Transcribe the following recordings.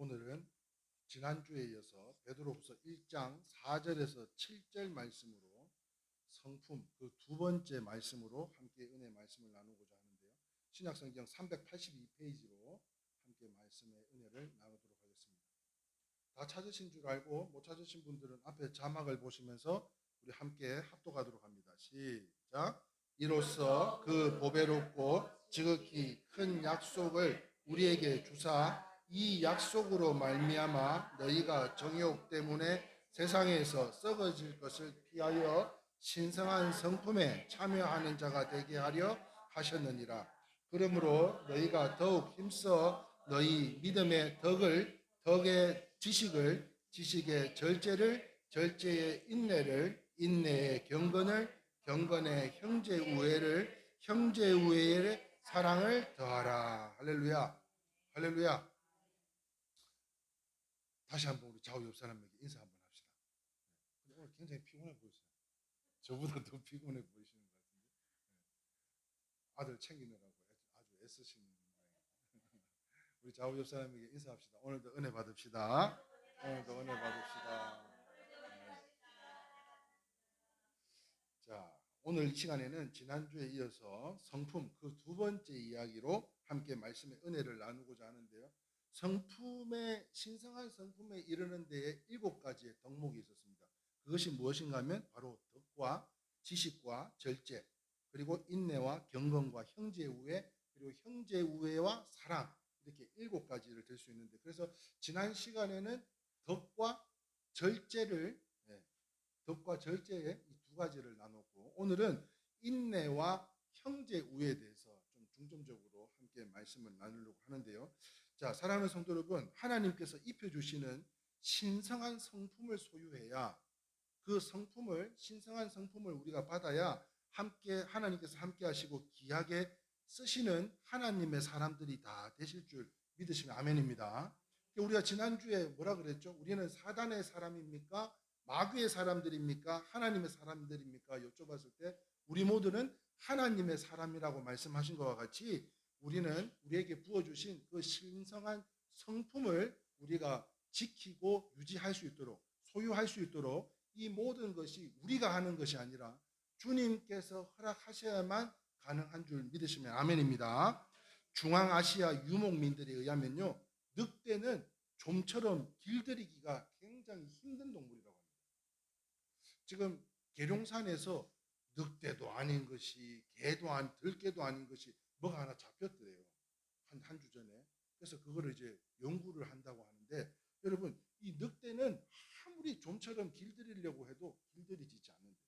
오늘은 지난주에 이어서 베드로후서 1장 4절에서 7절 말씀으로 성품 그 두 번째 말씀으로 함께 은혜 말씀을 나누고자 하는데요. 신약성경 382페이지로 함께 말씀의 은혜를 나누도록 하겠습니다. 다 찾으신 줄 알고 못 찾으신 분들은 앞에 자막을 보시면서 우리 함께 합독하도록 합니다. 시작. 이로써 그 보배롭고 지극히 큰 약속을 우리에게 주사 이 약속으로 말미암아 너희가 정욕 때문에 세상에서 썩어질 것을 피하여 신성한 성품에 참여하는 자가 되게 하려 하셨느니라. 그러므로 너희가 더욱 힘써 너희 믿음의 덕의 지식의 절제를, 절제의 인내를, 인내의 경건의 형제 우애를, 형제 우애의 사랑을 더하라. 할렐루야. 할렐루야. 다시 한번 우리 좌우 옆 사람에게 인사 한번 합시다. 근데 오늘 굉장히 피곤해 보이세요. 저보다 더 피곤해 보이시는 것 같은데. 아들 챙기느라고 아주 애쓰시는 모양이에요. 우리 좌우 옆 사람에게 인사합시다. 오늘도 은혜 받읍시다. 오늘도 은혜 받읍시다. 네. 자, 오늘 이 시간에는 지난주에 이어서 성품 그 두 번째 이야기로 함께 말씀의 은혜를 나누고자 하는데요. 신성한 성품에 이르는 데에 7가지의 덕목이 있었습니다. 그것이 무엇인가 하면 바로 덕과 지식과 절제, 그리고 인내와 경건과 형제 우애, 그리고 형제 우애와 사랑, 이렇게 7가지를 들 수 있는데, 그래서 지난 시간에는 덕과 절제의 이 두 가지를 나눴고, 오늘은 인내와 형제 우애에 대해서 좀 중점적으로 함께 말씀을 나누려고 하는데요. 자, 사랑하는 성도 여러분, 하나님께서 입혀주시는 신성한 성품을 소유해야, 신성한 성품을 우리가 받아야 하나님께서 함께 하시고 귀하게 쓰시는 하나님의 사람들이 다 되실 줄 믿으시면 아멘입니다. 우리가 지난주에 뭐라 그랬죠? 우리는 사단의 사람입니까? 마귀의 사람들입니까? 하나님의 사람들입니까? 여쭤봤을 때 우리 모두는 하나님의 사람이라고 말씀하신 것과 같이 우리는 우리에게 부어주신 그 신성한 성품을 우리가 지키고 유지할 수 있도록, 소유할 수 있도록 이 모든 것이 우리가 하는 것이 아니라 주님께서 허락하셔야만 가능한 줄 믿으시면 아멘입니다. 중앙아시아 유목민들에 의하면요, 늑대는 좀처럼 길들이기가 굉장히 힘든 동물이라고 합니다. 지금 계룡산에서 늑대도 아닌 것이, 들개도 아닌 것이 뭐가 하나 잡혔대요. 한 주 전에. 그래서 그거를 이제 연구를 한다고 하는데, 여러분, 이 늑대는 아무리 좀처럼 길들이려고 해도 길들이지 않는데요.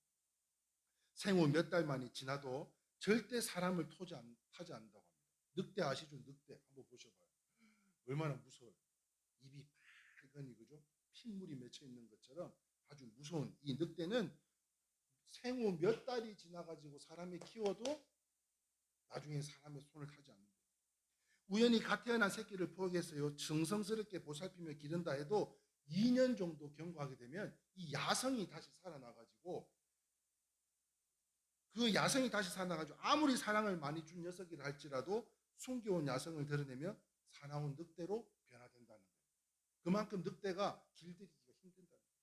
생후 몇 달만이 지나도 절대 사람을 타지 않는다고 합니다. 늑대 아시죠? 늑대 한번 보셔봐요. 얼마나 무서워요. 입이 빨간이, 그죠? 핏물이 맺혀 있는 것처럼 아주 무서운 이 늑대는 생후 몇 달이 지나가지고 사람이 키워도 나중에 사람의 손을 타지 않는다. 우연히 갓 태어난 새끼를 포획해서요, 정성스럽게 보살피며 기른다 해도 2년 정도 경과하게 되면 이 야성이 다시 살아나가지고, 아무리 사랑을 많이 준 녀석이라 할지라도 숨겨온 야성을 드러내며 사나운 늑대로 변화된다는 거예요. 그만큼 늑대가 길들이기가 힘든다는 거예요.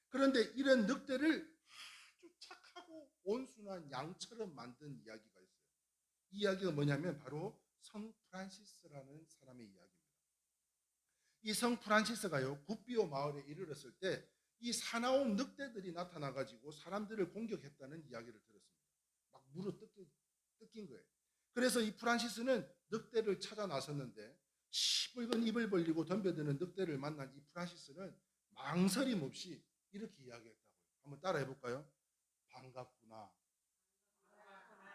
그런데 이런 늑대를 아주 착하고 온순한 양처럼 만든 이야기가 있어요. 이 이야기가 뭐냐면 바로 성 프란시스라는 사람의 이야기입니다. 이 성 프란시스가요, 굿비오 마을에 이르렀을 때 이 사나운 늑대들이 나타나가지고 사람들을 공격했다는 이야기를 들었습니다. 막 물어 뜯긴 거예요. 그래서 이 프란시스는 늑대를 찾아 나섰는데, 시뻘건 입을 벌리고 덤벼드는 늑대를 만난 이 프란시스는 망설임 없이 이렇게 이야기했다고요. 한번 따라해 볼까요? 반갑구나.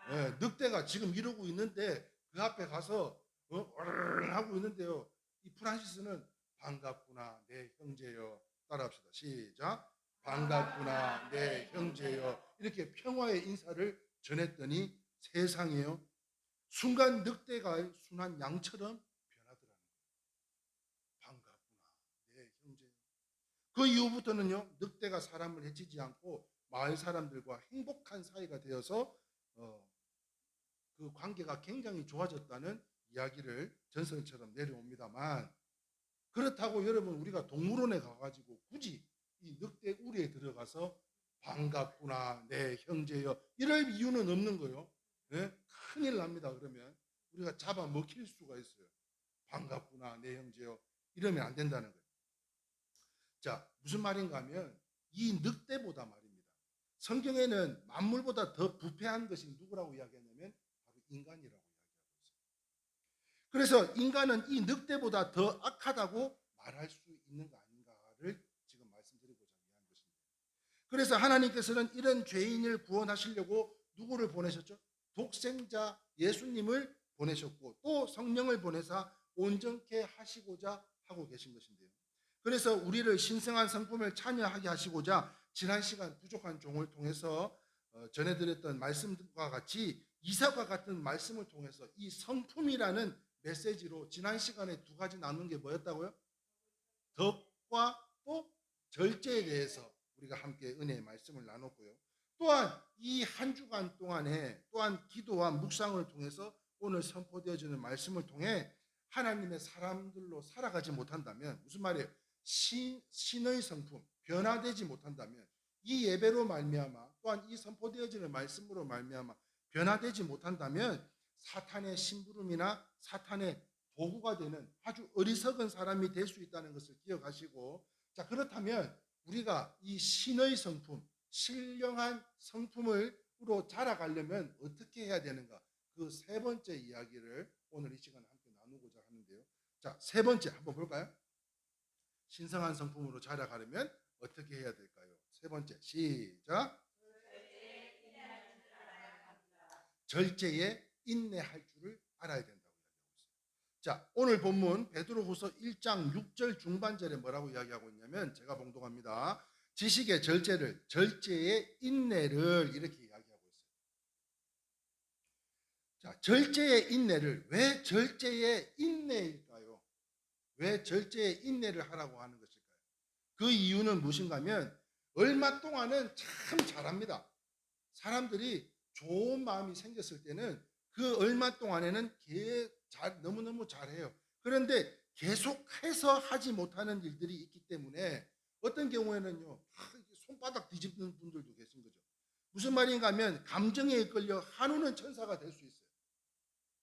네, 늑대가 지금 이러고 있는데 그 앞에 가서 하고 있는데요, 이 프란시스는 반갑구나 내 형제여. 따라합시다. 시작. 반갑구나 내 형제여. 이렇게 평화의 인사를 전했더니 세상에요, 순간 늑대가 순한 양처럼 변하더라는 거예요. 반갑구나 내 형제여. 그 이후부터는요, 늑대가 사람을 해치지 않고 마을 사람들과 행복한 사이가 되어서 그 관계가 굉장히 좋아졌다는 이야기를 전설처럼 내려옵니다만, 그렇다고 여러분 우리가 동물원에 가가지고 굳이 이 늑대 우리에 들어가서 반갑구나 내 형제여 이럴 이유는 없는 거요. 네? 큰일 납니다. 그러면 우리가 잡아 먹힐 수가 있어요. 반갑구나 내 형제여 이러면 안 된다는 거예요. 자, 무슨 말인가 하면 이 늑대보다 말입니다. 성경에는 만물보다 더 부패한 것이 누구라고 이야기하냐면 바로 인간이라고 이야기하고 있어요. 그래서 인간은 이 늑대보다 더 악하다고 말할 수 있는 거 아닌가를 지금 말씀드리고자 하는 것입니다. 그래서 하나님께서는 이런 죄인을 구원하시려고 누구를 보내셨죠? 독생자 예수님을 보내셨고 또 성령을 보내사 온전케 하시고자 하고 계신 것인데요. 그래서 우리를 신성한 성품을 참여하게 하시고자 지난 시간 부족한 종을 통해서 전해드렸던 말씀과 같이 이삭과 같은 말씀을 통해서 이 성품이라는 메시지로 지난 시간에 두 가지 나눈 게 뭐였다고요? 덕과 또 절제에 대해서 우리가 함께 은혜의 말씀을 나눴고요. 또한 이 한 주간 동안에 또한 기도와 묵상을 통해서 오늘 선포되어지는 말씀을 통해 하나님의 사람들로 살아가지 못한다면 무슨 말이에요? 신의 성품 변화되지 못한다면 이 예배로 말미암아 또한 이 선포되어지는 말씀으로 말미암아 변화되지 못한다면 사탄의 심부름이나 사탄의 도구가 되는 아주 어리석은 사람이 될 수 있다는 것을 기억하시고 자 그렇다면 우리가 이 신의 성품 신령한 성품으로 자라가려면 어떻게 해야 되는가 그 세 번째 이야기를 오늘 이 시간에 함께 나누고자 하는데요. 자, 세 번째 한번 볼까요? 신성한 성품으로 자라가려면 어떻게 해야 될까요? 세 번째 시작. 절제에 인내할 줄을 알아야 된다고 이야기하고 있어요. 자, 오늘 본문 베드로후서 1장 6절 중반절에 뭐라고 이야기하고 있냐면 제가 봉독합니다. 지식의 절제를 절제의 인내를 이렇게 이야기하고 있어요. 자, 절제의 인내를 왜 절제의 인내일까요? 왜 절제의 인내를 하라고 하는 것일까요? 그 이유는 무엇인가 하면 얼마 동안은 참 잘합니다. 사람들이 좋은 마음이 생겼을 때는 그 얼마 동안에는 너무너무 잘해요. 그런데 계속해서 하지 못하는 일들이 있기 때문에 어떤 경우에는요 손바닥 뒤집는 분들도 계신 거죠. 무슨 말인가 하면 감정에 이끌려 한우는 천사가 될 수 있어요.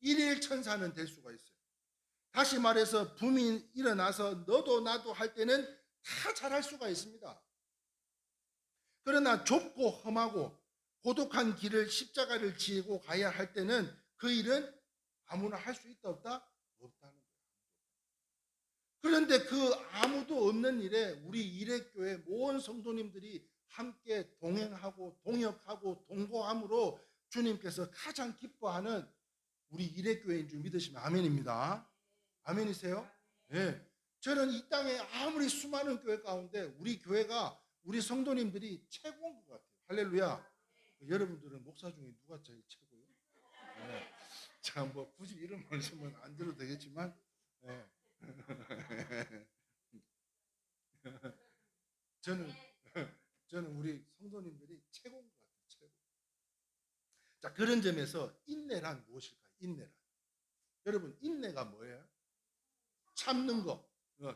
일일 천사는 될 수가 있어요. 다시 말해서 붐이 일어나서 너도 나도 할 때는 다 잘할 수가 있습니다. 그러나 좁고 험하고 고독한 길을 십자가를 지고 가야 할 때는 그 일은 아무나 할 수 있다 없다? 없다는 거예요. 그런데 그 아무도 없는 일에 우리 일회교회 모든 성도님들이 함께 동행하고 동역하고 동거함으로 주님께서 가장 기뻐하는 우리 일회교회인 줄 믿으시면 아멘입니다. 아멘이세요? 네. 저는 이 땅에 아무리 수많은 교회 가운데 우리 교회가 우리 성도님들이 최고인 것 같아요. 할렐루야. 여러분들은 목사 중에 누가 제일 최고요? 네. 자, 뭐 굳이 이런 말씀은 안 드려도 되겠지만, 네. 저는 저는 우리 성도님들이 최고인 것 같아요. 최고. 자, 그런 점에서 인내란 무엇일까요? 인내란. 여러분, 인내가 뭐예요? 참는 거,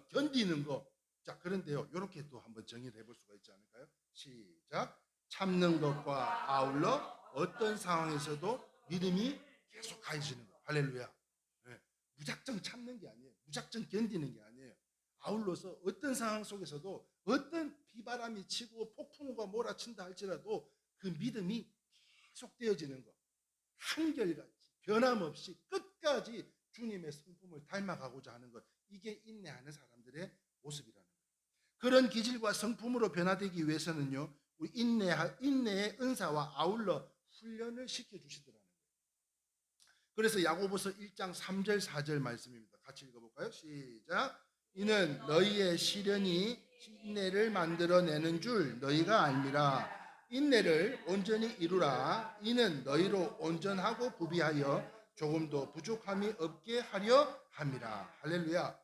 견디는 거. 자, 그런데요, 이렇게 또 한번 정의를 해볼 수가 있지 않을까요? 시작. 참는 것과 아울러 어떤 상황에서도 믿음이 계속 가해지는 거. 할렐루야. 네. 무작정 참는 게 아니에요. 무작정 견디는 게 아니에요. 아울러서 어떤 상황 속에서도 어떤 비바람이 치고 폭풍우가 몰아친다 할지라도 그 믿음이 계속되어지는 것. 한결같이 변함없이 끝까지 주님의 성품을 닮아가고자 하는 것. 이게 인내하는 사람들의 모습이라는 거예요. 그런 기질과 성품으로 변화되기 위해서는요. 우리 인내의 은사와 아울러 훈련을 시켜주시더라는 거예요. 그래서 야고보서 1장 3절 4절 말씀입니다. 같이 읽어볼까요? 시작. 이는 너희의 시련이 인내를 만들어내는 줄 너희가 알미라. 인내를 온전히 이루라. 이는 너희로 온전하고 부비하여 조금도 부족함이 없게 하려 함이라. 할렐루야.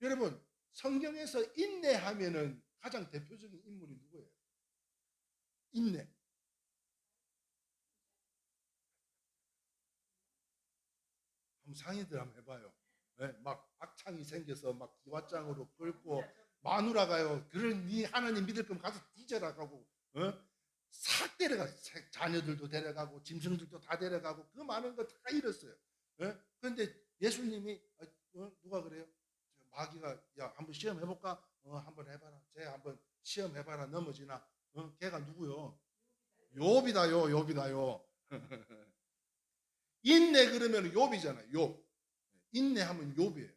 여러분, 성경에서 인내하면은 가장 대표적인 인물이 누구예요? 인내. 한번 상의들 한번 해봐요. 막 악창이 생겨서 막 기왓장으로 끌고 마누라가요. 그런 네 하나님 믿을 거면 가서 뒤져라 가고 싹 데려가. 자녀들도 데려가고 짐승들도 다 데려가고 그 많은 거 다 잃었어요. 그런데 예수님이 누가 그래요? 마귀가 야 한번 시험해볼까? 한번 해봐라. 쟤 한번 시험해봐라. 넘어지나? 걔가 누구요? 욥이다요. 욥이다요. 인내 그러면 욥이잖아요. 욥. 인내하면 욥이에요.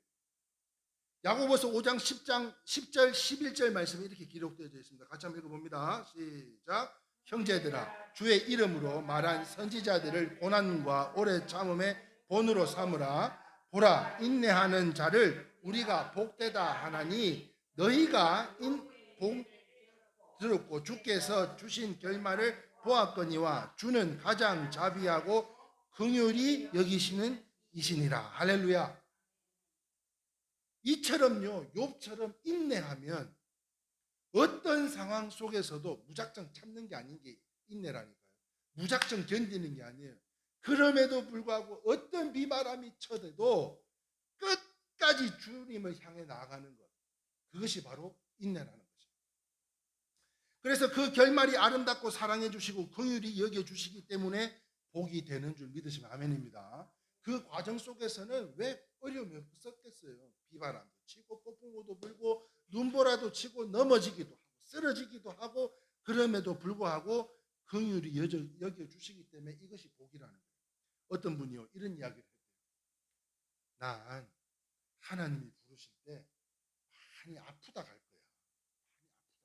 야고보서 5장 10절 11절 말씀이 이렇게 기록되어 있습니다. 같이 한번 읽어봅니다. 시작. 형제들아 주의 이름으로 말한 선지자들을 고난과 오래 참음의 본으로 삼으라. 보라 인내하는 자를 우리가 복되다 하나니 너희가 복 들었고 주께서 주신 결말을 보았거니와 주는 가장 자비하고 긍휼히 여기시는 이시니라. 할렐루야. 이처럼요 욥처럼 인내하면 어떤 상황 속에서도 무작정 참는 게 아닌 게 인내라니까요. 무작정 견디는 게 아니에요. 그럼에도 불구하고 어떤 비바람이 쳐대도 끝까지 주님을 향해 나아가는 것, 그것이 바로 인내라는 것입니다. 그래서 그 결말이 아름답고 사랑해 주시고 긍휼히 여겨 주시기 때문에 복이 되는 줄 믿으시면 아멘입니다. 그 과정 속에서는 왜 어려움이 없었겠어요. 비바람도 치고 폭풍우도 불고 눈보라도 치고 넘어지기도 하고 쓰러지기도 하고 그럼에도 불구하고 긍휼히 여겨주시기 때문에 이것이 복이라는 거예요. 어떤 분이요 이런 이야기를 했대요. 난 하나님이 부르실 때 많이 아프다 갈 거야. 많이 아프다.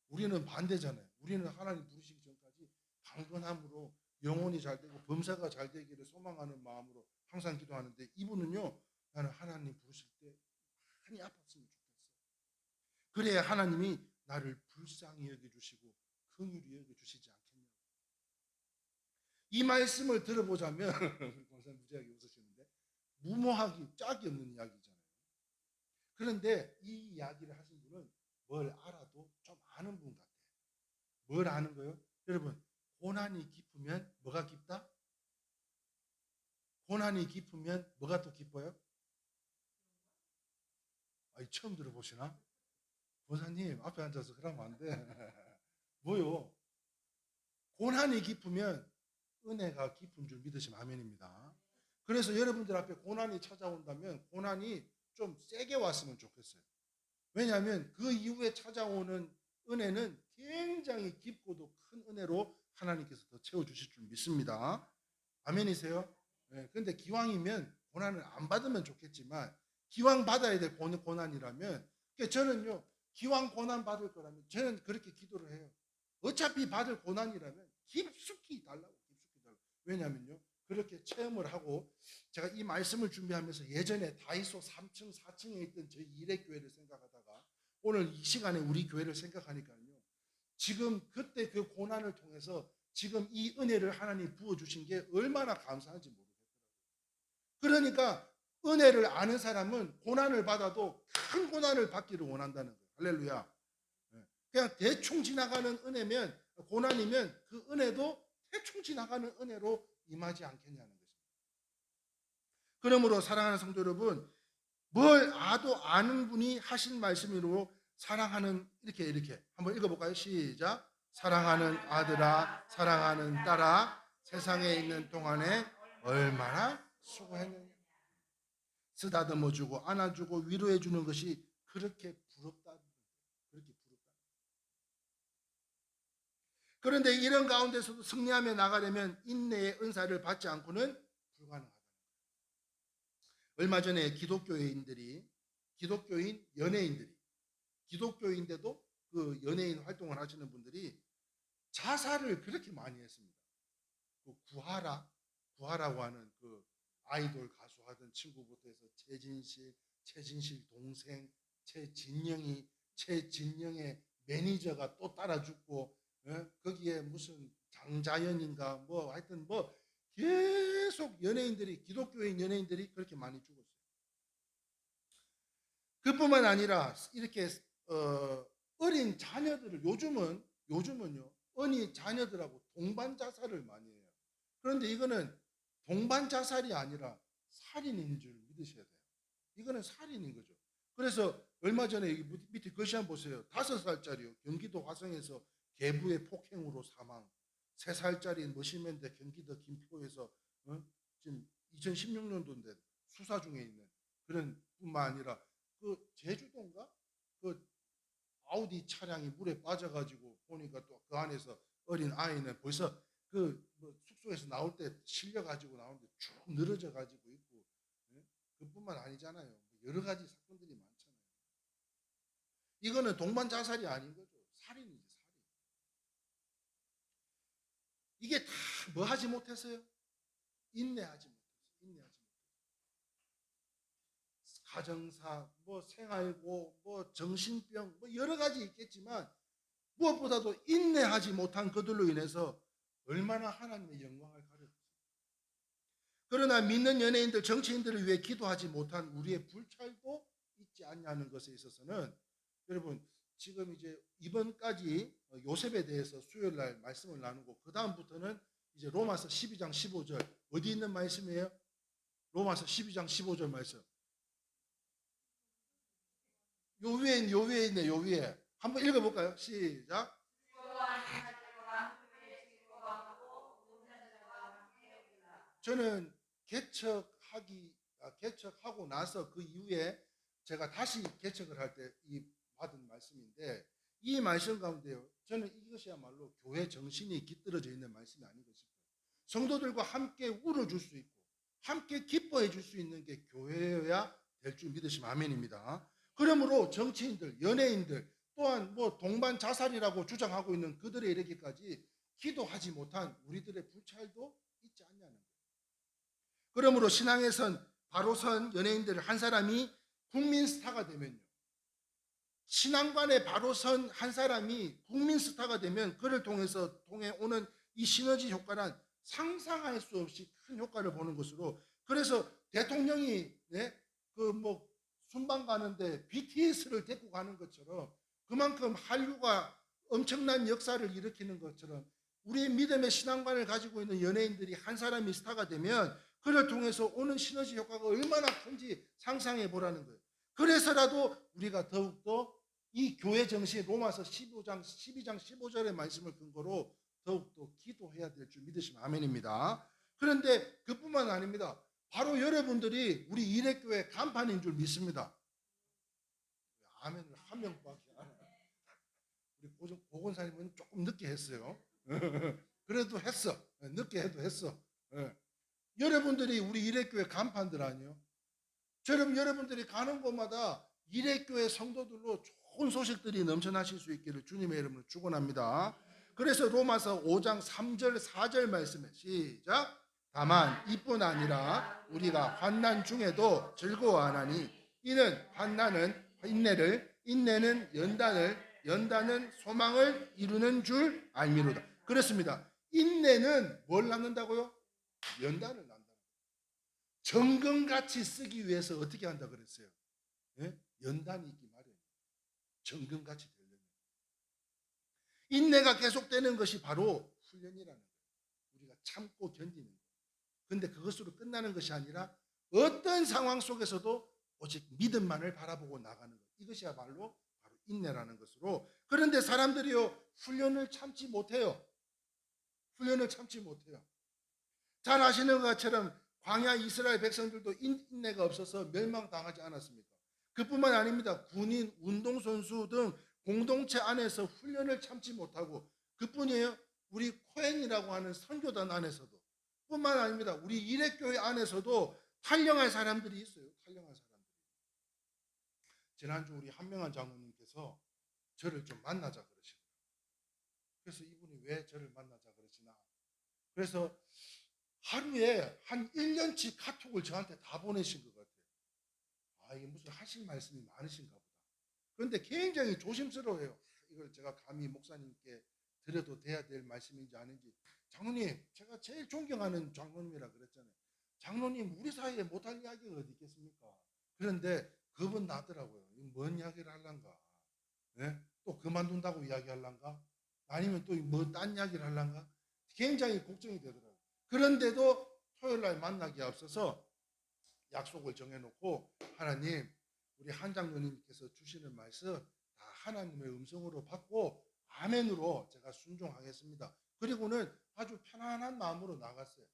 우리는 반대잖아요. 우리는 하나님 부르시기 전까지 강건함으로 영혼이 잘 되고 범사가 잘 되기를 소망하는 마음으로 항상 기도하는데, 이분은요 나는 하나님 부르실 때 많이 아팠으면 좋겠어. 그래야 하나님이 나를 불쌍히 여겨주시고 긍휼히 여겨주시지 않겠냐. 이 말씀을 들어보자면 권사님 무지하게 웃으시는데 무모하기 짝이 없는 이야기잖아요. 그런데 이 이야기를 하신 분은 뭘 알아도 좀 아는 분 같아요. 뭘 아는 거예요? 여러분, 고난이 깊으면 뭐가 깊다? 고난이 깊으면 뭐가 또 깊어요? 아니, 처음 들어보시나? 권사님 앞에 앉아서 그러면 안 돼. 뭐요? 고난이 깊으면 은혜가 깊은 줄 믿으시면 아멘입니다. 그래서 여러분들 앞에 고난이 찾아온다면 고난이 좀 세게 왔으면 좋겠어요. 왜냐하면 그 이후에 찾아오는 은혜는 굉장히 깊고도 큰 은혜로 하나님께서 더 채워주실 줄 믿습니다. 아멘이세요? 네, 그런데 기왕이면 고난을 안 받으면 좋겠지만 기왕 받아야 될 고난이라면, 그러니까 저는요 기왕 고난 받을 거라면 저는 그렇게 기도를 해요. 어차피 받을 고난이라면 깊숙이 달라고. 왜냐하면요 그렇게 체험을 하고, 제가 이 말씀을 준비하면서 예전에 다이소 3층 4층에 있던 저희 일회교회를 생각하다가 오늘 이 시간에 우리 교회를 생각하니까요 지금 그때 그 고난을 통해서 지금 이 은혜를 하나님 부어주신 게 얼마나 감사한지 모르겠더라고요. 그러니까 은혜를 아는 사람은 고난을 받아도 큰 고난을 받기를 원한다는 거예요. 할렐루야. 그냥 대충 지나가는 은혜면, 고난이면 그 은혜도 대충 지나가는 은혜로 임하지 않겠냐는 것입니다. 그러므로 사랑하는 성도 여러분, 뭘 아는 분이 하신 말씀으로 사랑하는, 이렇게 한번 읽어볼까요? 시작. 사랑하는 아들아, 사랑하는 딸아, 세상에 있는 동안에 얼마나 수고했느냐. 쓰다듬어주고 안아주고 위로해주는 것이 그렇게 부럽다. 그렇게 부럽다. 그런데 이런 가운데서도 승리하며 나가려면 인내의 은사를 받지 않고는 불가능하다. 얼마 전에 기독교인인데도 그 연예인 활동을 하시는 분들이 자살을 그렇게 많이 했습니다. 그 구하라고 하는 그 아이돌 가수 하던 친구부터 해서 최진실 동생, 최진영의 매니저가 또 따라 죽고, 거기에 무슨 장자연인가 뭐 하여튼 뭐 계속 기독교인 연예인들이 그렇게 많이 죽었어요. 그뿐만 아니라 이렇게 어린 자녀들을 요즘은요 어린 자녀들하고 동반 자살을 많이 해요. 그런데 이거는 동반 자살이 아니라 살인인 줄 믿으셔야 돼요. 이거는 살인인 거죠. 그래서 얼마 전에 여기 밑에 글씨 한번 보세요. 5살짜리요. 경기도 화성에서 계부의 폭행으로 사망. 3살짜리 머시맨데 경기도 김포에서 지금 2016년도인데 수사 중에 있는 그런 뿐만 아니라 그 제주도인가? 그 아우디 차량이 물에 빠져가지고 보니까 또 그 안에서 어린 아이는 벌써 그뭐 숙소에서 나올 때 실려가지고 나오는데 쭉 늘어져 가지고 있고, 예? 그뿐만 아니잖아요. 여러 가지 사건들이 많잖아요. 이거는 동반 자살이 아닌 거죠. 살인이지, 살인. 이게 다 뭐 하지 못했어요? 인내하지 못했어요. 인내하지 못했어요. 가정사, 뭐 생활고, 뭐 정신병, 뭐 여러 가지 있겠지만 무엇보다도 인내하지 못한 그들로 인해서 얼마나 하나님의 영광을 가렸습니까? 그러나 믿는 연예인들, 정치인들을 위해 기도하지 못한 우리의 불찰도 있지 않냐는 것에 있어서는 여러분 지금 이제 이번까지 요셉에 대해서 수요일 날 말씀을 나누고 그 다음부터는 이제 로마서 12장 15절 어디 있는 말씀이에요? 로마서 12장 15절 말씀. 요 위에 있네. 요 위에 한번 읽어볼까요? 시작. 저는 개척하고 나서 그 이후에 제가 다시 개척을 할 때 이 받은 말씀인데 이 말씀 가운데요. 저는 이것이야말로 교회 정신이 깃들어져 있는 말씀이 아닌가 싶어요. 성도들과 함께 울어줄 수 있고 함께 기뻐해 줄 수 있는 게 교회여야 될 줄 믿으시면 아멘입니다. 그러므로 정치인들, 연예인들 또한 뭐 동반 자살이라고 주장하고 있는 그들에 이르기까지 기도하지 못한 우리들의 불찰도 있지 않냐는 거예요. 그러므로 신앙에선 바로 선 연예인들 한 사람이 국민 스타가 되면요. 신앙관에 바로 선 한 사람이 국민 스타가 되면 그를 통해 오는 이 시너지 효과란 상상할 수 없이 큰 효과를 보는 것으로 그래서 대통령이 그 순방 가는데 BTS를 데리고 가는 것처럼 그만큼 한류가 엄청난 역사를 일으키는 것처럼 우리의 믿음의 신앙관을 가지고 있는 연예인들이 한 사람이 스타가 되면 그를 통해서 오는 시너지 효과가 얼마나 큰지 상상해 보라는 거예요. 그래서라도 우리가 더욱더 이 교회 정신 로마서 12장 15절의 말씀을 근거로 더욱더 기도해야 될 줄 믿으시면 아멘입니다. 그런데 그뿐만 아닙니다. 바로 여러분들이 우리 이레교회 간판인 줄 믿습니다. 아멘을 한 명밖에 안 해요. 우리 고건사님은 조금 늦게 했어요. 그래도 했어. 늦게 해도 했어. 여러분들이 우리 이레교회 간판들 아니요? 저럼 여러분들이 가는 곳마다 이레교회 성도들로 좋은 소식들이 넘쳐나실 수 있기를 주님의 이름으로 축원합니다. 그래서 로마서 5장 3절 4절 말씀에 시작. 다만 이뿐 아니라 우리가 환난 중에도 즐거워하나니 이는 환난은 인내를, 인내는 연단을, 연단은 소망을 이루는 줄 알미로다. 그렇습니다. 인내는 뭘 낳는다고요? 연단을 낳는다. 정금같이 쓰기 위해서 어떻게 한다 그랬어요? 예? 연단이 있기 마련이에요. 정금같이 되려면. 인내가 계속되는 것이 바로 훈련이라는 거예요. 우리가 참고 견디는 거예요. 그런데 그것으로 끝나는 것이 아니라 어떤 상황 속에서도 오직 믿음만을 바라보고 나가는 것. 이것이야말로 바로 인내라는 것으로. 그런데 사람들이요 훈련을 참지 못해요. 훈련을 참지 못해요. 잘 아시는 것처럼 광야 이스라엘 백성들도 인내가 없어서 멸망당하지 않았습니까? 그뿐만 아닙니다. 군인, 운동선수 등 공동체 안에서 훈련을 참지 못하고 그뿐이에요. 우리 코엔이라고 하는 선교단 안에서도 뿐만 아닙니다. 우리 이레교회 안에서도 탈영할 사람들이 있어요. 탈영할 사람들이. 지난주 우리 한명한 장로님께서 저를 좀 만나자 그러시더라고요. 그래서 이분이 왜 저를 만나자 그러시나. 그래서 하루에 한 1년치 카톡을 저한테 다 보내신 것 같아요. 아, 이게 무슨 하실 말씀이 많으신가 보다. 그런데 굉장히 조심스러워요. 이걸 제가 감히 목사님께 드려도 돼야 될 말씀인지 아닌지. 장로님, 제가 제일 존경하는 장로님이라 그랬잖아요. 장로님, 우리 사이에 못할 이야기가 어디 있겠습니까? 그런데 겁은 나더라고요. 뭔 이야기를 할란가? 네? 또 그만둔다고 이야기할란가? 아니면 또 뭐 딴 이야기를 할란가? 굉장히 걱정이 되더라고요. 그런데도 토요일 날 만나기에 앞서서 약속을 정해놓고 하나님, 우리 한 장로님께서 주시는 말씀 다 하나님의 음성으로 받고 아멘으로 제가 순종하겠습니다. 그리고는 아주 편안한 마음으로 나갔어요.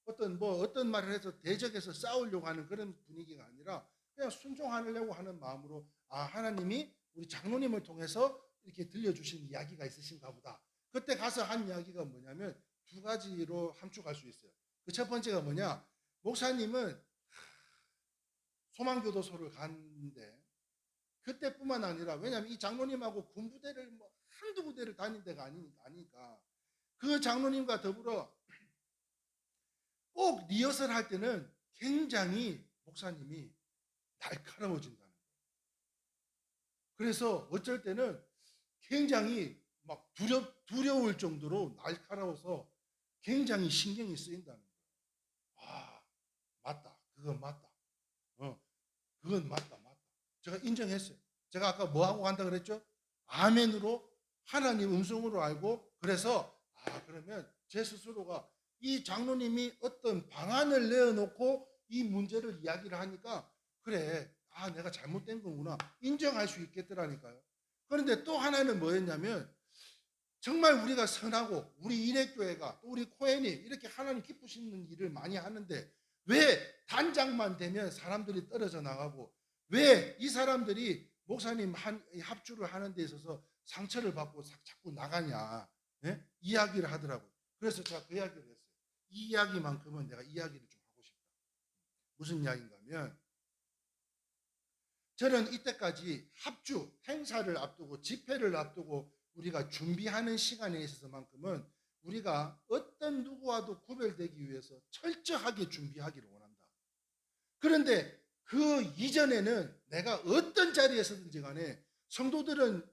어떤 말을 해서 대적해서 싸우려고 하는 그런 분위기가 아니라 그냥 순종하려고 하는 마음으로 하나님이 우리 장로님을 통해서 이렇게 들려주신 이야기가 있으신가 보다. 그때 가서 한 이야기가 뭐냐면 두 가지로 함축할 수 있어요. 그 첫 번째가 뭐냐? 목사님은 소망교도소를 갔는데 그때뿐만 아니라 왜냐하면 이 장로님하고 군부대를 한두 부대를 다닌 데가 아니니까 그 장로님과 더불어 꼭 리허설 할 때는 굉장히 목사님이 날카로워진다는 거예요. 그래서 어쩔 때는 굉장히 막 두려울 정도로 날카로워서 굉장히 신경이 쓰인다는 거예요. 맞다. 그건 맞다. 그건 맞다. 제가 인정했어요. 제가 아까 뭐 하고 간다 그랬죠? 아멘으로 하나님 음성으로 알고 그래서 그러면 제 스스로가 이 장로님이 어떤 방안을 내어놓고 이 문제를 이야기를 하니까 그래 내가 잘못된 거구나 인정할 수 있겠더라니까요. 그런데 또 하나는 뭐였냐면 정말 우리가 선하고 우리 인핵교회가 또 우리 코엔이 이렇게 하나님 기쁘시는 일을 많이 하는데 왜 단장만 되면 사람들이 떨어져 나가고 왜 이 사람들이 목사님 합주를 하는 데 있어서 상처를 받고 자꾸 나가냐 이야기를 하더라고요. 그래서 제가 그 이야기를 했어요. 이 이야기만큼은 내가 이야기를 좀 하고 싶다. 무슨 이야기인가 하면 저는 이때까지 합주, 행사를 앞두고 집회를 앞두고 우리가 준비하는 시간에 있어서만큼은 우리가 어떤 누구와도 구별되기 위해서 철저하게 준비하기를 원한다. 그런데 그 이전에는 내가 어떤 자리에서든지 간에 성도들은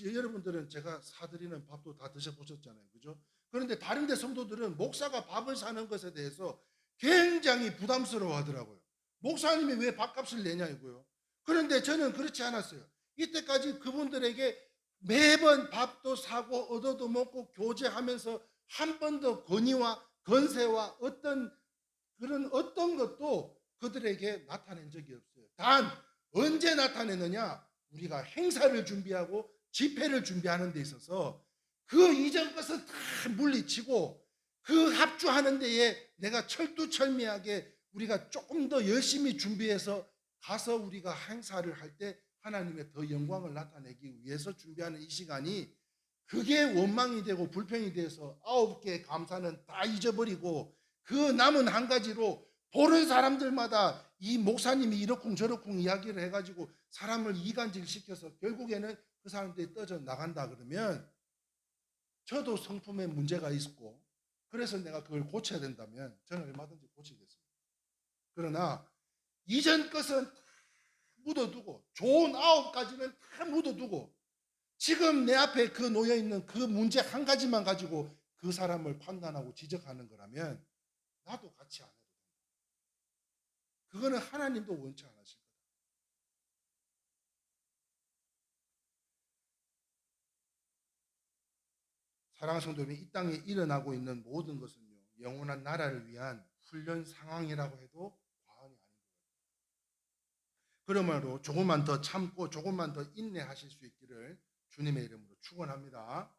여러분들은 제가 사드리는 밥도 다 드셔보셨잖아요. 그죠? 그런데 다른 데 성도들은 목사가 밥을 사는 것에 대해서 굉장히 부담스러워 하더라고요. 목사님이 왜 밥값을 내냐 이고요. 그런데 저는 그렇지 않았어요. 이때까지 그분들에게 매번 밥도 사고 얻어도 먹고 교제하면서 한 번도 권위와 건세와 어떤 것도 그들에게 나타낸 적이 없어요. 단 언제 나타내느냐? 우리가 행사를 준비하고 집회를 준비하는 데 있어서 그 이전 것을 다 물리치고 그 합주하는 데에 내가 철두철미하게 우리가 조금 더 열심히 준비해서 가서 우리가 행사를 할 때 하나님의 더 영광을 나타내기 위해서 준비하는 이 시간이 그게 원망이 되고 불평이 돼서 9개의 감사는 다 잊어버리고 그 남은 한 가지로 보는 사람들마다 이 목사님이 이러쿵 저러쿵 이야기를 해가지고 사람을 이간질시켜서 결국에는 그 사람들이 떠져 나간다 그러면 저도 성품에 문제가 있고 그래서 내가 그걸 고쳐야 된다면 저는 얼마든지 고치겠습니다. 그러나 이전 것은 다 묻어두고 좋은 9가지는 다 묻어두고 지금 내 앞에 그 놓여있는 그 문제 한 가지만 가지고 그 사람을 판단하고 지적하는 거라면 나도 같이 안 해도 된다. 그거는 하나님도 원치 않으실 거다. 사랑하는 성도 여러분, 이 땅에 일어나고 있는 모든 것은요 영원한 나라를 위한 훈련 상황이라고 해도 과언이 아닌 것 같아요. 그러므로 조금만 더 참고 조금만 더 인내하실 수 있기를 주님의 이름으로 축원합니다.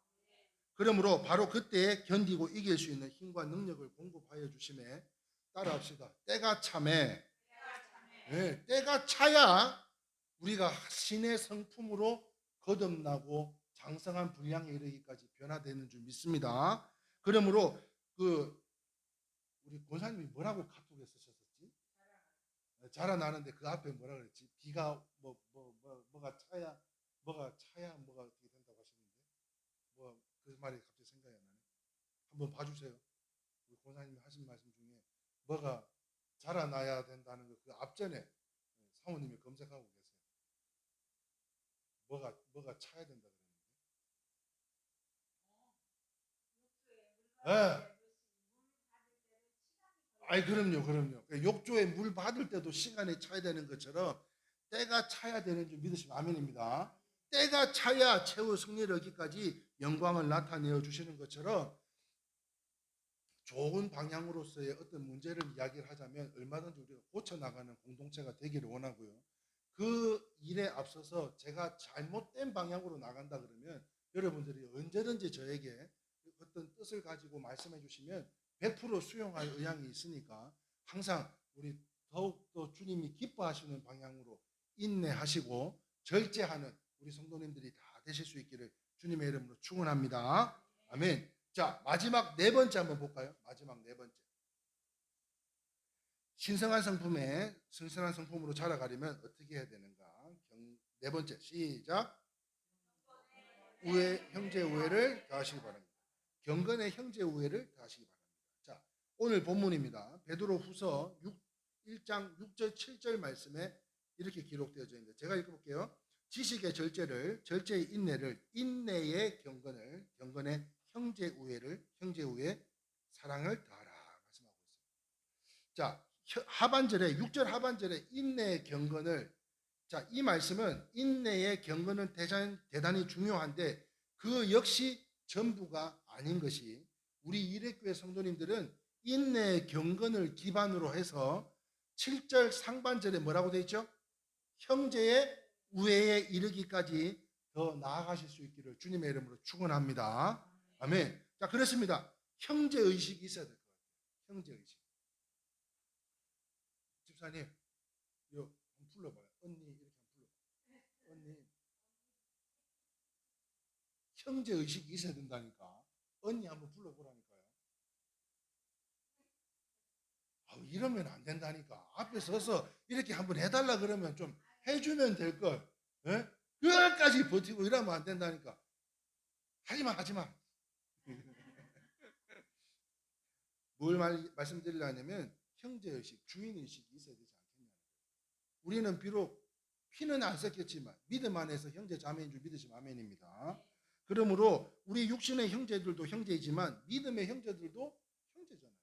그러므로 바로 그때 견디고 이길 수 있는 힘과 능력을 공급하여 주심에 따라합시다. 때가 참에 네, 때가 차야 우리가 신의 성품으로 거듭나고 장성한 분량에 이르기까지 변화되는 줄 믿습니다. 그러므로 우리 권사님이 뭐라고 카톡에 쓰셨었지? 자라나는데 그 앞에 뭐라 그랬지? 비가 뭐가 차야 뭐가 어떻게 된다고 하셨는데 그 말이 갑자기 생각이 안 나네. 한번 봐주세요. 우리 권사님이 하신 말씀 중에 뭐가 자라나야 된다는 거 그 앞전에 사모님이 검색하고 계세요. 뭐가 차야 된다 그랬는데. 네. 아이 그럼요. 욕조에 물 받을 때도 시간이 차야 되는 것처럼 때가 차야 되는 줄 믿으시면 아멘입니다. 때가 차야 최후 승리를 얻기까지 영광을 나타내어 주시는 것처럼 좋은 방향으로서의 어떤 문제를 이야기를 하자면 얼마든지 우리가 고쳐나가는 공동체가 되기를 원하고요. 그 일에 앞서서 제가 잘못된 방향으로 나간다 그러면 여러분들이 언제든지 저에게 어떤 뜻을 가지고 말씀해 주시면 100% 수용할 의향이 있으니까 항상 우리 더욱더 주님이 기뻐하시는 방향으로 인내하시고 절제하는 우리 성도님들이 다 되실 수 있기를 주님의 이름으로 축원합니다. 아멘. 자, 마지막 네 번째 한번 볼까요? 마지막 네 번째. 신성한 성품으로 자라가려면 어떻게 해야 되는가? 네 번째, 시작. 형제 우애를 다하시기 바랍니다. 경건의 형제 우애를 다하시기 바랍니다. 자, 오늘 본문입니다. 베드로후서 1장 6절 7절 말씀에 이렇게 기록되어져 있는데 제가 읽어볼게요. 지식의 절제를, 절제의 인내를, 인내의 경건을, 경건의 형제 우애를, 형제 우애 사랑을 다하라 말씀하고 있습니다. 자, 하반절에 6절 하반절에 인내의 경건을, 자, 이 말씀은 인내의 경건은 대단히 중요한데 그 역시 전부가 아닌 것이 우리 이레교회 성도님들은 인내의 경건을 기반으로 해서 7절 상반절에 뭐라고 되어 있죠? 형제의 우애에 이르기까지 더 나아가실 수 있기를 주님의 이름으로 축원합니다. 아멘. 자, 그렇습니다. 형제 의식이 있어야 될 것 같아요. 형제 의식. 집사님, 이거 한번 불러봐요. 언니 이렇게 한번 불러봐요. 언니. 형제 의식이 있어야 된다니까. 언니 한번 불러보라니까요. 이러면 안 된다니까. 앞에 서서 이렇게 한번 해달라 그러면 좀 해주면 될 걸. 예? 그까지 버티고 이러면 안 된다니까. 하지마. 뭘 말씀드리려냐면 형제의식, 주인의식이 있어야 되지 않겠냐. 우리는 비록 피는 안 섞였지만 믿음 안에서 형제 자매인 줄 믿으시면 아멘입니다. 그러므로 우리 육신의 형제들도 형제이지만 믿음의 형제들도 형제잖아요.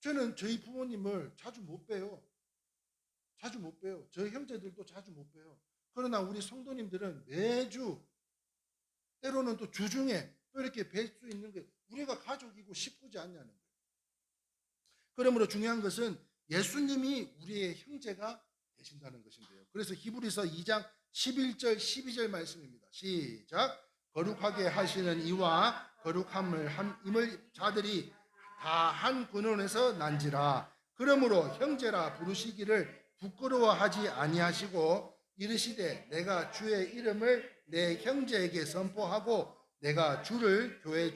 저는 저희 부모님을 자주 못 봬요. 저희 형제들도 자주 못 봬요. 그러나 우리 성도님들은 매주 때로는 또 주중에 또 이렇게 뵐 수 있는 게 우리가 가족이고 식구지 않냐는 거예요. 그러므로 중요한 것은 예수님이 우리의 형제가 되신다는 것인데요. 그래서 히브리서 2장 11절 12절 말씀입니다. 시작. 거룩하게 하시는 이와 거룩함을 임을 자들이 다 한 근원에서 난지라. 그러므로 형제라 부르시기를 부끄러워하지 아니하시고 이르시되 내가 주의 이름을 내 형제에게 선포하고 내가 주를 교회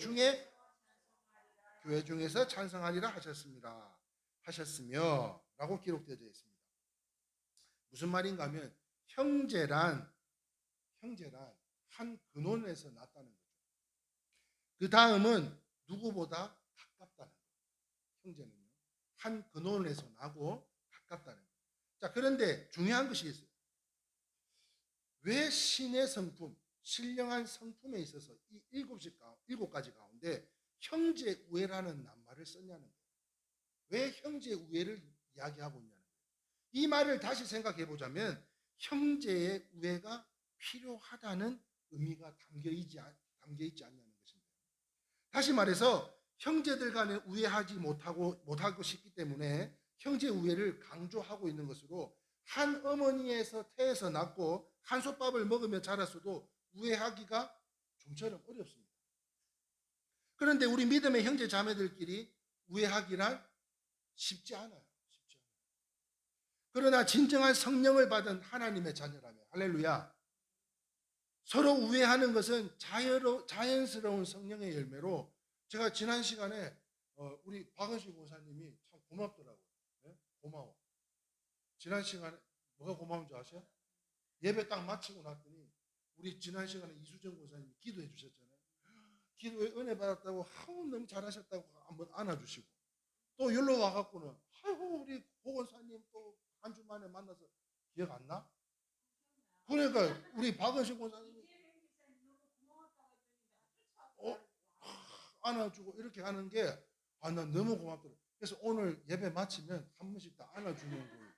중에서 찬송하리라 하셨으며 라고 기록되어 있습니다. 무슨 말인가 하면 형제란 한 근원에서 났다는 거죠. 그 다음은 누구보다 가깝다는 거예요. 형제는요. 한 근원에서 나고 가깝다는 거예요. 자, 그런데 중요한 것이 있어요. 왜 신의 성품, 신령한 성품에 있어서 이 7가지 가운데 형제 우애라는 낱말을 썼냐는 거예요. 왜 형제 우애를 이야기하고 있냐는 거예요. 이 말을 다시 생각해 보자면 형제의 우애가 필요하다는 의미가 담겨 있지 않냐는 것입니다. 다시 말해서 형제들 간에 우애하지 못하고 싶기 때문에 형제 우애를 강조하고 있는 것으로 한 어머니에서 태에서 낳고 한솥밥을 먹으며 자랐어도 우애하기가 좀처럼 어렵습니다. 그런데 우리 믿음의 형제 자매들끼리 우애하기란 쉽지 않아요. 그러나 진정한 성령을 받은 하나님의 자녀라면 할렐루야. 서로 우애하는 것은 자연스러운 성령의 열매로 제가 지난 시간에 우리 박은식 목사님이 참 고맙더라고요. 네? 고마워. 지난 시간에 뭐가 고마운 줄 아세요? 예배 딱 마치고 났더니 우리 지난 시간에 이수정 목사님이 기도해 주셨잖아요. 기도에 은혜 받았다고 너무 잘하셨다고 한번 안아주시고 또 여기로 와갖고는 아이고 우리 보건사님 또 한 주 만에 만나서 기억 안 나? 그러니까 우리 박은식 목사님이 안아주고 이렇게 하는 게 난 너무 고맙더라고요. 그래서 오늘 예배 마치면 한 번씩 다 안아주는 거예요.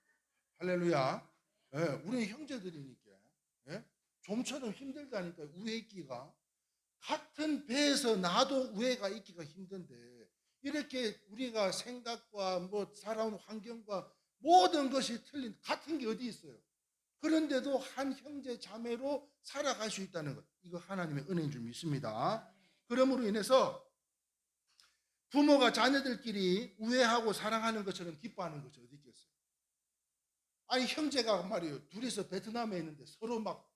할렐루야. 예, 우리 형제들이니까 예? 좀처럼 힘들다니까 우애 있기가. 같은 배에서 나도 우애가 있기가 힘든데 이렇게 우리가 생각과 뭐 살아온 환경과 모든 것이 틀린 같은 게 어디 있어요? 그런데도 한 형제 자매로 살아갈 수 있다는 것, 이거 하나님의 은혜인 줄 믿습니다. 그러므로 인해서 부모가 자녀들끼리 우애하고 사랑하는 것처럼 기뻐하는 것이 어디 있겠어요? 아니 형제가 말이에요, 둘이서 베트남에 있는데 서로 막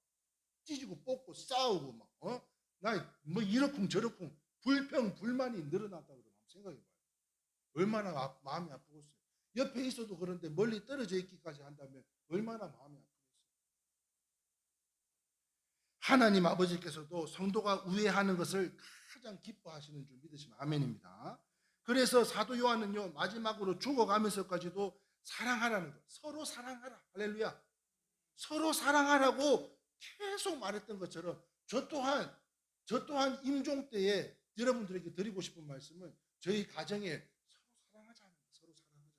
찢고 뽑고 싸우고 막 나 뭐 이러쿵 저러쿵 불평 불만이 늘어났다 그러면 생각해봐요. 얼마나 마음이 아프겠어요. 옆에 있어도 그런데 멀리 떨어져 있기까지 한다면 얼마나 마음이 아프겠어요. 하나님 아버지께서도 성도가 우애하는 것을 가장 기뻐하시는 줄 믿으시면 아멘입니다. 그래서 사도 요한은요, 마지막으로 죽어가면서까지도 사랑하라는 것, 서로 사랑하라, 할렐루야, 서로 사랑하라고 계속 말했던 것처럼 저 또한 임종 때에 여러분들에게 드리고 싶은 말씀은 저희 가정에 서로 사랑하자는 거, 서로 사랑하자.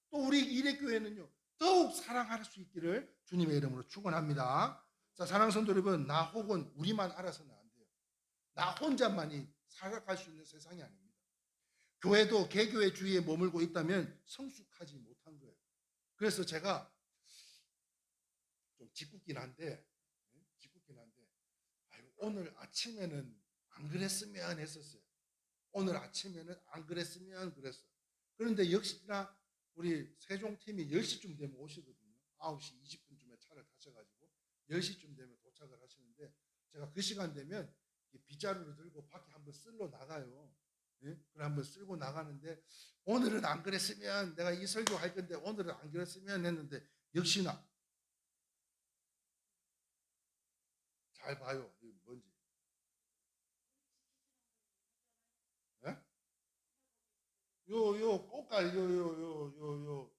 또 우리 일회교회는요, 더욱 사랑할 수 있기를 주님의 이름으로 축원합니다. 자, 사랑하는 성도 여러분, 나 혹은 우리만 알아서는 안 돼요. 나 혼자만이 살아갈 수 있는 세상이 아닙니다. 교회도 개교회 주위에 머물고 있다면 성숙하지 못한 거예요. 그래서 제가 좀 짓궂긴 한데 오늘 아침에는 안 그랬으면 했었어요. 오늘 아침에는 안 그랬으면 그랬어요. 그런데 역시나 우리 세종팀이 10시쯤 되면 오시거든요. 9시 20분쯤에 차를 타셔가지고 10시쯤 되면 도착을 하시는데 제가 그 시간 되면 빗자루를 들고 밖에 한번 쓸러 나가요. 예? 그래 한번 쓸고 나가는데 오늘은 안 그랬으면, 내가 이 설교 할 건데 오늘은 안 그랬으면 했는데 역시나 잘 봐요. 이게 뭔지. 예? 요 꽃갈 요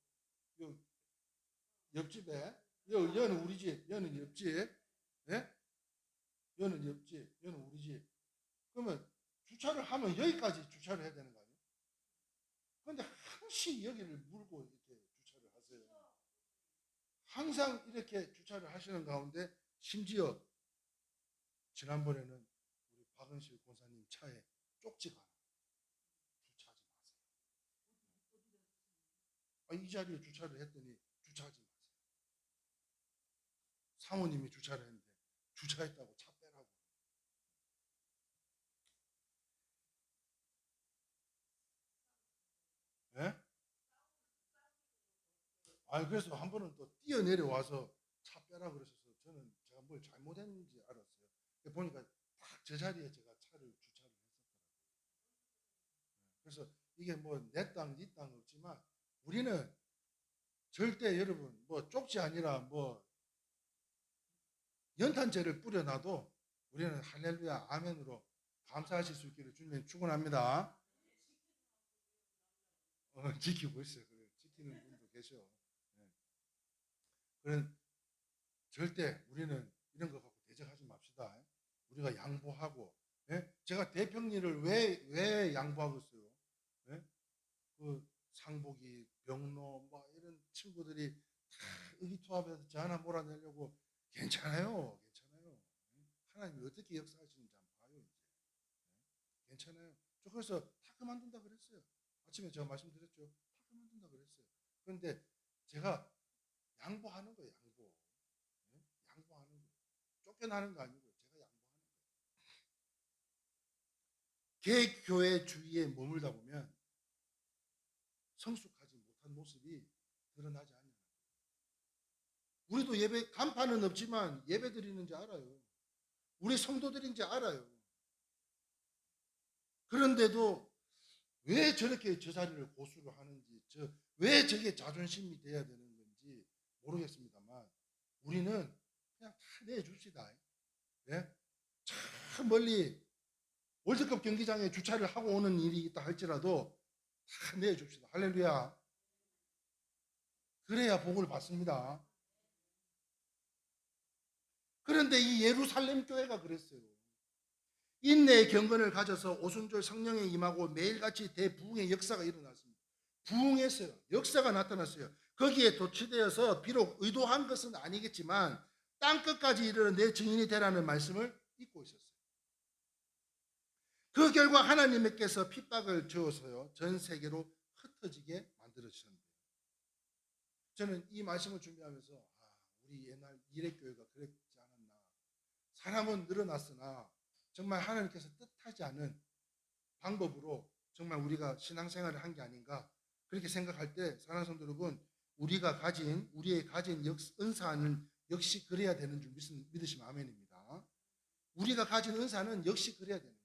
옆집에 여는 우리 집, 여는 옆집, 예? 여는 옆집, 여는 우리 집. 그러면 주차를 하면 여기까지 주차를 해야 되는 거 아니에요? 그런데 항시 여기를 물고 이렇게 주차를 하세요. 항상 이렇게 주차를 하시는 가운데 심지어 지난번에는 우리 박은실 권사님 차에 쪽지가 하나, 주차하지 마세요. 이 자리에 주차를 했더니 주차하지 마세요. 사모님이 주차를 했는데 주차했다고 차 빼라고. 예? 그래서 한 번은 또 뛰어내려와서 차 빼라 그러셔서 저는 제가 뭘 잘못했는지 알았어요. 보니까 딱 저 자리에 제가 차를 주차를 했었더라고요. 그래서 이게 뭐 내 땅, 네 땅 없지만 우리는 절대 여러분 뭐 쪽지 아니라 뭐 연탄재를 뿌려놔도 우리는 할렐루야 아멘으로 감사하실 수 있기를 주님의 축원합니다. 지키고 있어요. 그래, 지키는 분도 계셔. 네. 그런 절대 우리는 이런 거 갖고 대적하지 맙시다. 우리가 양보하고, 예? 제가 대평리를 왜 양보하겠어요? 예? 그 상복이, 병로, 뭐 이런 친구들이 다 의기투합해서 저 하나 몰아내려고 괜찮아요. 하나님이 어떻게 역사하시는지 한번 봐요. 이제. 괜찮아요. 저 그래서 다 그만둔다 그랬어요. 아침에 제가 말씀드렸죠. 다 그만둔다 그랬어요. 그런데 제가 양보하는 거예요. 양보. 양보하는 거예요. 쫓겨나는 거 아니고 제가 양보하는 거예요. 개교회 주위에 머물다 보면 성숙하지 못한 모습이 드러나지 않아요. 우리도 예배 간판은 없지만 예배 드리는지 알아요. 우리 성도들인지 알아요. 그런데도 왜 저렇게 저 자리를 고수를 하는지, 왜 저게 자존심이 돼야 되는 건지 모르겠습니다만 우리는 그냥 다 내줍시다. 예? 참 멀리 월드컵 경기장에 주차를 하고 오는 일이 있다 할지라도 다 내줍시다. 할렐루야. 그래야 복을 받습니다. 그런데 이 예루살렘 교회가 그랬어요. 인내의 경건을 가져서 오순절 성령에 임하고 매일같이 대부흥의 역사가 일어났습니다. 부흥했어요. 역사가 나타났어요. 거기에 도취되어서 비록 의도한 것은 아니겠지만 땅끝까지 이르러 내 증인이 되라는 말씀을 잊고 있었어요. 그 결과 하나님께서 핍박을 주어서요 전 세계로 흩어지게 만들어주셨는데, 저는 이 말씀을 준비하면서 우리 옛날 이레교회가 그랬지 않았나. 사람은 늘어났으나 정말 하나님께서 뜻하지 않은 방법으로 정말 우리가 신앙생활을 한 게 아닌가, 그렇게 생각할 때 사랑하는 성도 여러분, 우리의 가진 은사는 역시 그래야 되는 줄 믿으시면 아멘입니다. 우리가 가진 은사는 역시 그래야 되는 거예요.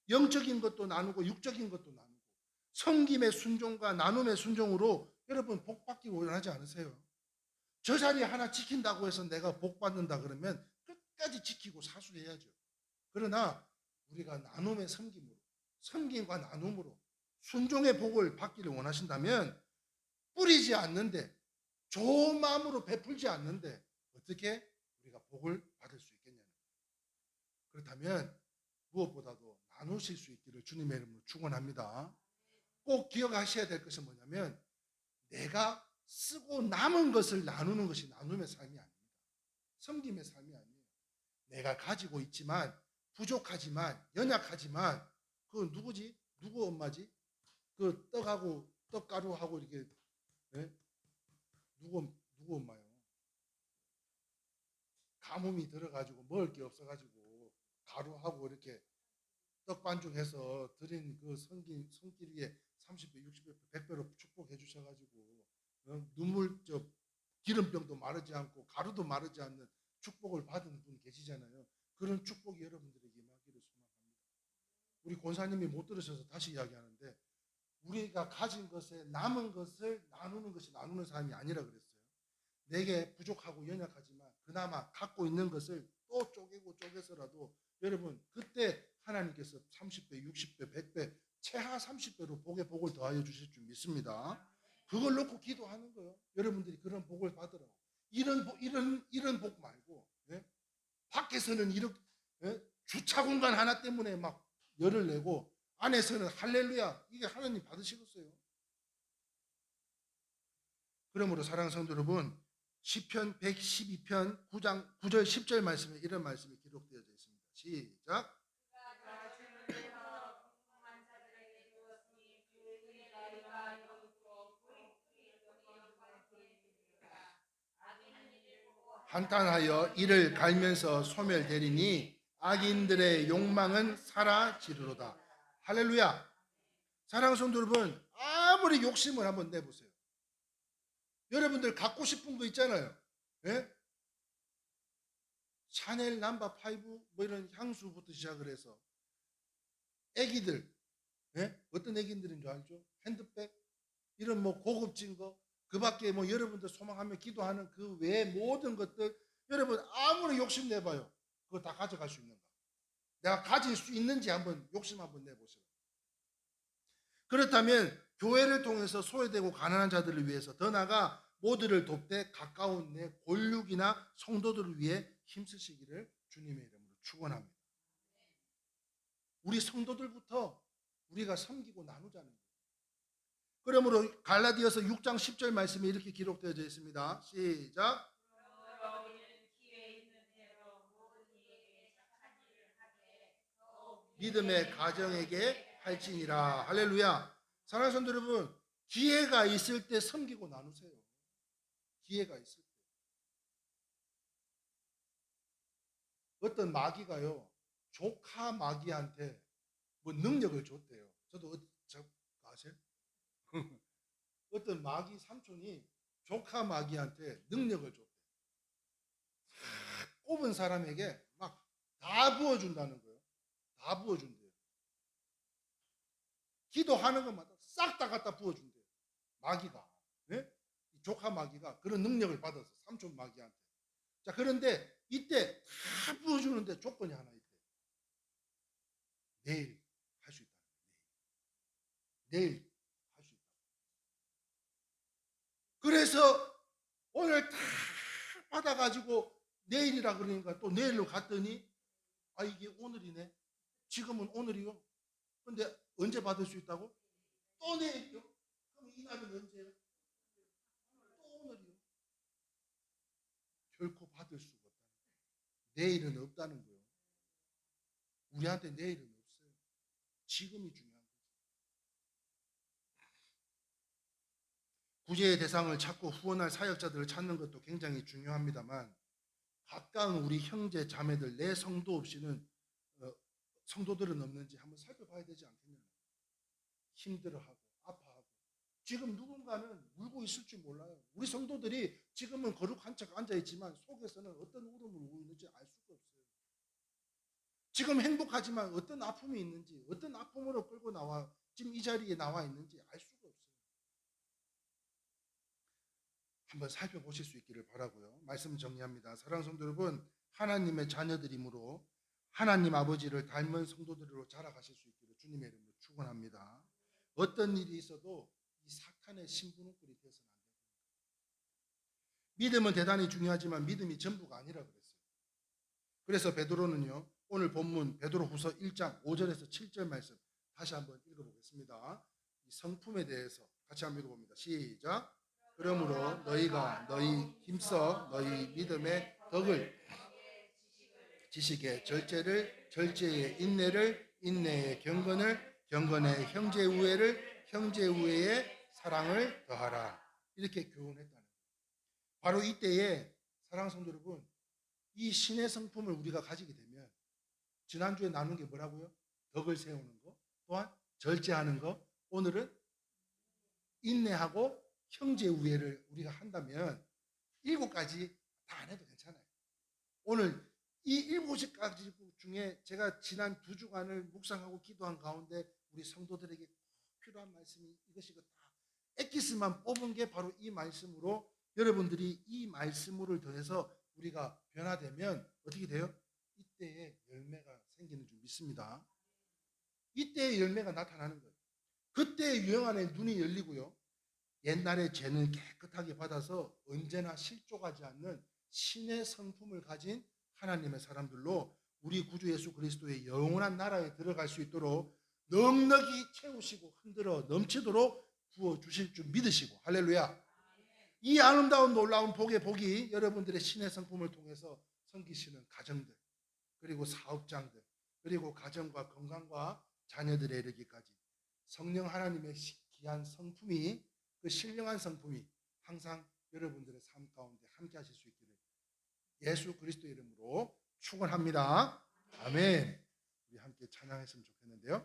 영적인 것도 나누고 육적인 것도 나누고 섬김의 순종과 나눔의 순종으로 여러분 복 받기 원하지 않으세요? 저 자리 하나 지킨다고 해서 내가 복 받는다 그러면 끝까지 지키고 사수해야죠. 그러나 우리가 나눔의 섬김과 나눔으로 순종의 복을 받기를 원하신다면, 뿌리지 않는데 좋은 마음으로 베풀지 않는데 어떻게 우리가 복을 받을 수 있겠냐는 거예요. 그렇다면 무엇보다도 나누실 수 있기를 주님의 이름으로 축원합니다. 꼭 기억하셔야 될 것은 뭐냐면, 내가 쓰고 남은 것을 나누는 것이 나눔의 삶이 아닙니다. 섬김의 삶이 아니에요. 내가 가지고 있지만 부족하지만 연약하지만, 그 누구지? 누구 엄마지? 그 떡가루하고 이렇게, 네? 누구 엄마요? 가뭄이 들어가지고 먹을 게 없어가지고 가루하고 이렇게 떡 반죽해서 드린 그 손길 위에 30배, 60배, 100배로 축복해 주셔가지고 기름병도 마르지 않고 가루도 마르지 않는 축복을 받은 분 계시잖아요. 그런 축복이 여러분들에게 임하기를 소망합니다. 우리 권사님이 못 들으셔서 다시 이야기하는데, 우리가 가진 것에 남은 것을 나누는 것이 나누는 삶이 아니라 그랬어요. 내게 부족하고 연약하지만 그나마 갖고 있는 것을 또 쪼개서라도 여러분, 그때 하나님께서 30배, 60배, 100배, 최하 30배로 복을 더하여 주실 줄 믿습니다. 그걸 놓고 기도하는 거예요. 여러분들이 그런 복을 받으라고. 이런 복 말고, 예? 밖에서는 이렇게, 예? 주차 공간 하나 때문에 막 열을 내고 안에서는 할렐루야, 이게 하나님 받으시겠어요? 그러므로 사랑하는 성도 여러분, 시편 112편 9장 9절 10절 말씀에 이런 말씀이 기록되어 있습니다. 시작. 한탄하여 이를 갈면서 소멸되리니 악인들의 욕망은 사라지르로다. 할렐루야. 사랑하는 성도 여러분, 아무리 욕심을 한번 내보세요. 여러분들 갖고 싶은 거 있잖아요. 예? 샤넬 넘버 5 뭐 이런 향수부터 시작을 해서 애기들, 예? 어떤 애기들인 줄 알죠? 핸드백, 이런 뭐 고급진 거, 그 밖에 뭐 여러분들 소망하며 기도하는 그 외의 모든 것들, 여러분 아무리 욕심 내봐요. 그거 다 가져갈 수 있는가? 내가 가질 수 있는지 한번 욕심 한번 내보세요. 그렇다면 교회를 통해서 소외되고 가난한 자들을 위해서, 더 나아가 모두를 돕되 가까운 내 골육이나 성도들을 위해 힘쓰시기를 주님의 이름으로 축원합니다. 우리 성도들부터 우리가 섬기고 나누자는 거예요. 그러므로 갈라디아서 6장 10절 말씀이 이렇게 기록되어 있습니다. 시작. 믿음의 가정에게 할지니라. 할렐루야. 사랑하는 성도 여러분, 기회가 있을 때 섬기고 나누세요. 기회가 있을 때. 어떤 마귀가요, 조카 마귀한테 뭐 능력을 줬대요. 저도 아세요? 어떤 마귀 삼촌이 조카 마귀한테 능력을 줬대. 꼽은 사람에게 막 다 부어준다는 거예요. 다 부어준대요. 기도하는 것마다 싹 다 갖다 부어준대요. 마귀가. 네? 조카 마귀가 그런 능력을 받아서 삼촌 마귀한테. 자, 그런데 이때 다 부어주는데 조건이 하나 있대. 내일 할 수 있다는 거예요. 내일 할 수 있다. 그래서 오늘 다 받아가지고 내일이라 그러니까 또 내일로 갔더니, 아, 이게 오늘이네. 지금은 오늘이요. 근데 언제 받을 수 있다고? 또 내일이요. 그럼 이날은 언제요? 또 오늘이요. 결코 받을 수가 없다는 거예요. 내일은 없다는 거예요. 우리한테 내일은 없어요. 지금이 중요한 거죠. 구제의 대상을 찾고 후원할 사역자들을 찾는 것도 굉장히 중요합니다만 가까운 우리 형제 자매들 내 성도 없이는 성도들은 없는지 한번 살펴봐야 되지 않겠느냐. 힘들어하고 아파하고 지금 누군가는 울고 있을지 몰라요. 우리 성도들이 지금은 거룩한 척 앉아있지만 속에서는 어떤 울음을 울고 있는지 알 수가 없어요. 지금 행복하지만 어떤 아픔이 있는지, 어떤 아픔으로 끌고 나와 지금 이 자리에 나와 있는지 알 수가 없어요. 한번 살펴보실 수 있기를 바라고요. 말씀 정리합니다. 사랑하는 성도 여러분, 하나님의 자녀들이므로 하나님 아버지를 닮은 성도들로 자라가실 수 있기를 주님의 이름으로 축원합니다. 어떤 일이 있어도 이 사탄의 심부름꾼이 되어서는 안 됩니다. 믿음은 대단히 중요하지만 믿음이 전부가 아니라 그랬어요. 그래서 베드로는요, 오늘 본문 베드로후서 1장 5절에서 7절 말씀 다시 한번 읽어보겠습니다. 이 성품에 대해서 같이 한번 읽어봅니다. 시작. 그러므로 너희가 너희 힘써 너희 믿음의 덕을, 지식의 절제를, 절제의 인내를, 인내의 경건을, 경건의 형제 우애를, 형제 우애의 사랑을 더하라. 이렇게 교훈했다는 거예요. 바로 이때에 사랑하는 성도 여러분, 이 신의 성품을 우리가 가지게 되면 지난주에 나눈 게 뭐라고요? 덕을 세우는 거, 또한 절제하는 거, 오늘은 인내하고 형제 우애를 우리가 한다면 7가지 다 안 해도 괜찮아요. 오늘 이 7가지 중에 제가 지난 2주간을 묵상하고 기도한 가운데 우리 성도들에게 필요한 말씀이 이것이 다 엑기스만 뽑은 게 바로 이 말씀으로 여러분들이 이 말씀을 더해서 우리가 변화되면 어떻게 돼요? 이때에 열매가 생기는 줄 믿습니다. 이때의 열매가 나타나는 거예요. 그때 유형 안에 눈이 열리고요. 옛날에 죄는 깨끗하게 받아서 언제나 실족하지 않는 신의 성품을 가진 하나님의 사람들로 우리 구주 예수 그리스도의 영원한 나라에 들어갈 수 있도록 넉넉히 채우시고 흔들어 넘치도록 부어주실 줄 믿으시고, 할렐루야. 이 아름다운 놀라운 복의 복이 여러분들의 신의 성품을 통해서 섬기시는 가정들, 그리고 사업장들, 그리고 가정과 건강과 자녀들에 이르기까지 성령 하나님의 귀한 성품이, 그 신령한 성품이 항상 여러분들의 삶 가운데 함께 하실 수 있기를 예수 그리스도 이름으로 축원합니다. 아멘. 우리 함께 찬양했으면 좋겠는데요.